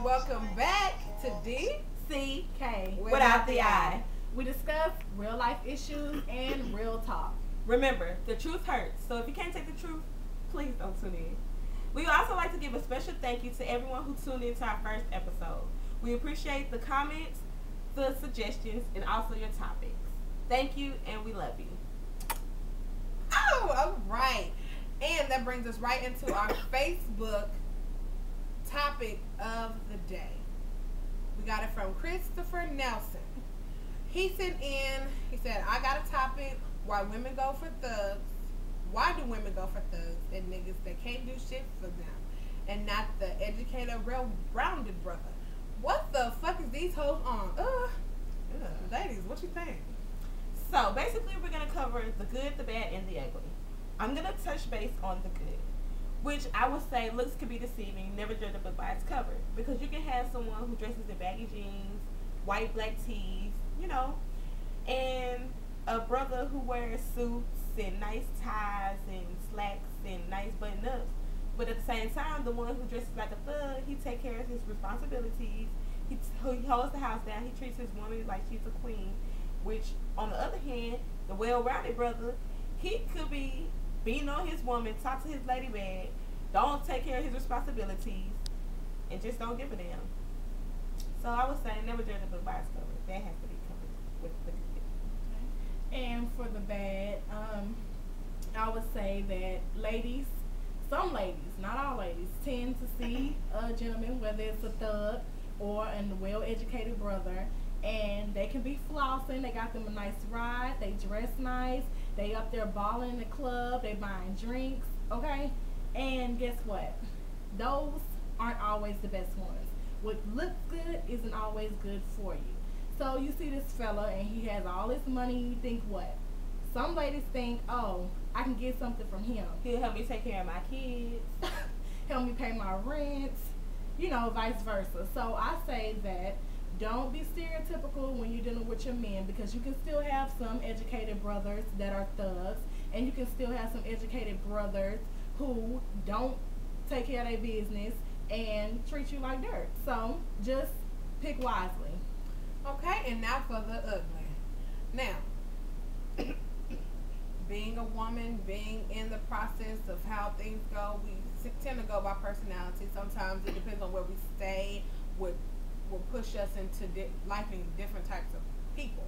welcome back to DCK Without the I. We discuss real life issues and real talk. Remember, the truth hurts. So if you can't take the truth, please don't tune in. We would also like to give a special thank you to everyone who tuned in to our first episode. We appreciate the comments, the suggestions, and also your topics. Thank you, and we love you. Oh, all right. And that brings us right into our Facebook topic of the day. We got it from Christopher Nelson. He sent in, he said, I got a topic, why women go for thugs. Why do women go for thugs and niggas that can't do shit for them and not the educated, well-rounded brother? What the fuck is these hoes on? Ladies, what you think? So basically we're going to cover the good, the bad, and the ugly. I'm going to touch base on the good, which I would say looks can be deceiving. Never judge a book by its cover, because you can have someone who dresses in baggy jeans, white, black tees, you know, and a brother who wears suits and nice ties and slacks and nice button-ups. But at the same time, the one who dresses like a thug, he takes care of his responsibilities. He holds the house down. He treats his woman like she's a queen. Which, on the other hand, the well-rounded brother, he could be beating on his woman, talk to his lady bag, don't take care of his responsibilities, and just don't give a damn. So I would say never judge a book by its cover. That has to be covered with the good. And for the bad, I would say that ladies, some ladies, not all ladies, tend to see a gentleman, whether it's a thug or a well-educated brother, and they can be flossing. They got them a nice ride. They dress nice. They up there balling in the club. They buying drinks, okay? And guess what? Those aren't always the best ones. What looks good isn't always good for you. So you see this fella and he has all this money, and you think what? Some ladies think, oh, I can get something from him. He'll help me take care of my kids. Help me pay my rent. You know, vice versa. So I say that don't be stereotypical when you're dealing with your men, because you can still have some educated brothers that are thugs, and you can still have some educated brothers who don't take care of their business and treat you like dirt. So just pick wisely. Okay, and now for the ugly. Now, being a woman, being in the process of how things go, we tend to go by personality. Sometimes it depends on where we stay, what will push us into liking different types of people.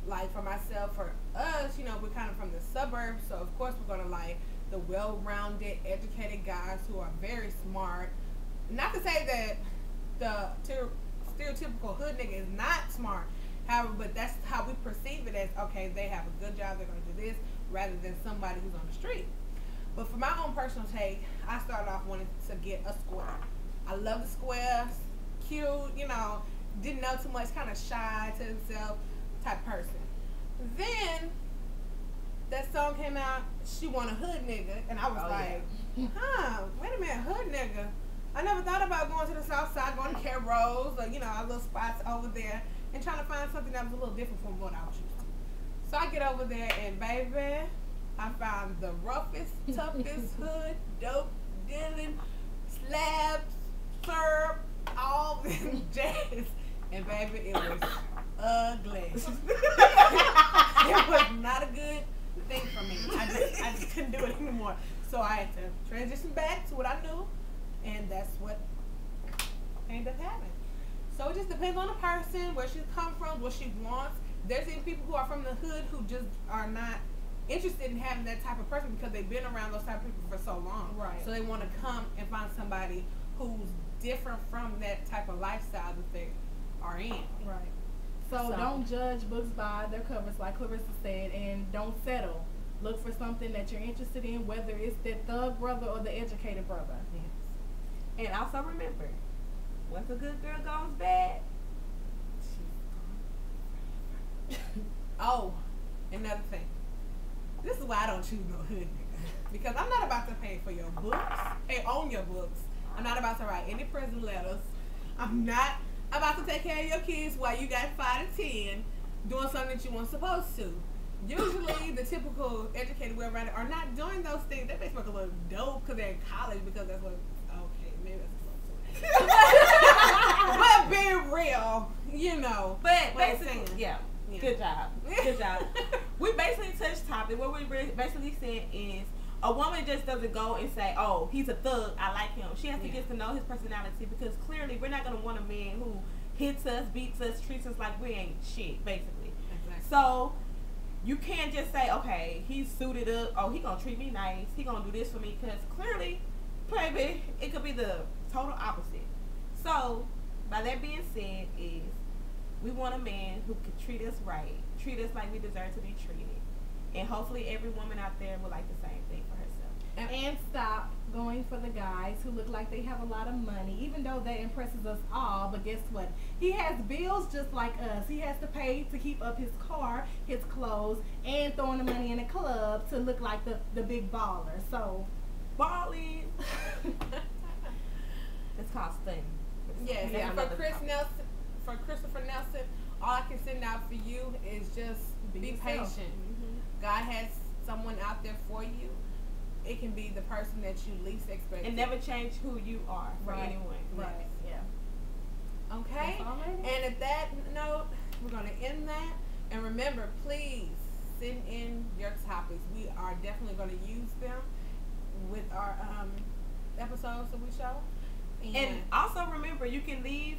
Like for myself, for us, you know, we're kind of from the suburbs, so of course we're going to like the well-rounded, educated guys who are very smart. Not to say that the stereotypical hood nigga is not smart, however, but that's how we perceive it, as okay, they have a good job, they're going to do this, rather than somebody who's on the street. But for my own personal take, I started off wanting to get a square. I love the square, cute, you know, didn't know too much, kind of shy to himself type person. Then that song came out, She Want a Hood Nigga, and I was wait a minute, hood nigga. I never thought about going to the south side, going to Carol's, or, you know, our little spots over there, and trying to find something that was a little different from what I was used to. So I get over there, and baby, I found the roughest, toughest hood, dope, dealing, slabs, syrup, all this jazz. And baby, it was ugly. It was not a good thing for me. I just couldn't do it anymore. So I had to transition back to what I knew, and that's what ended up happening. So it just depends on the person, where she come from, what she wants. There's even people who are from the hood who just are not interested in having that type of person because they've been around those type of people for so long. Right. So they want to come and find somebody who's different from that type of lifestyle that they are in. Right. So don't judge books by their covers, like Clarissa said, and don't settle. Look for something that you're interested in, whether it's that thug brother or the educated brother. Yes. And also remember, once a good girl goes bad, Oh, another thing. This is why I don't choose no hood nigga. Because I'm not about to pay for your books, own your books. I'm not about to write any prison letters. I'm not about to take care of your kids while you got 5 to 10 doing something that you weren't supposed to. Usually, the typical educated, well-rounded are not doing those things. They may smoke a little dope because they're in college, because that's what. Okay, maybe that's close to it. but being real, you know. But what I'm basically, saying. yeah. Yeah. Good job. Good job. We basically touched topic. What we basically said is a woman just doesn't go and say, "Oh, he's a thug. I like him." She has to get to know his personality, because clearly we're not gonna want a man who hits us, beats us, treats us like we ain't shit, basically. Exactly. So you can't just say, "Okay, he's suited up. Oh, he gonna treat me nice. He gonna do this for me," because clearly, baby, it could be the total opposite. So by that being said, is we want a man who could treat us right, treat us like we deserve to be treated. And hopefully every woman out there will like the same thing for herself. And stop going for the guys who look like they have a lot of money, even though that impresses us all. But guess what? He has bills just like us. He has to pay to keep up his car, his clothes, and throwing the money in the club to look like the big baller. So, Balling. It's called stunning. Yes, That's and for another Chris topic. Nelson, for Christopher Nelson, all I can send out for you is just be yourself. patient. God has someone out there for you. It can be the person that you least expect. And never change who you are for Right. anyone. right, yeah. Okay. That's all, ladies. And at that note, we're going to end that. And remember, please send in your topics. We are definitely going to use them with our episodes that we show. And also remember, you can leave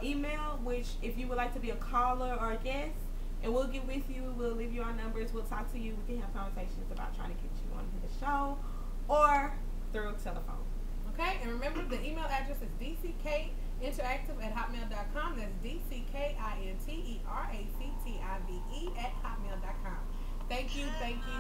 email, which if you would like to be a caller or a guest, and we'll get with you. We'll leave you our numbers. We'll talk to you. We can have conversations about trying to get you onto the show or through telephone. Okay, and remember the email address is dckinteractive@hotmail.com. That's dckinteractive@hotmail.com. Thank you, and thank you.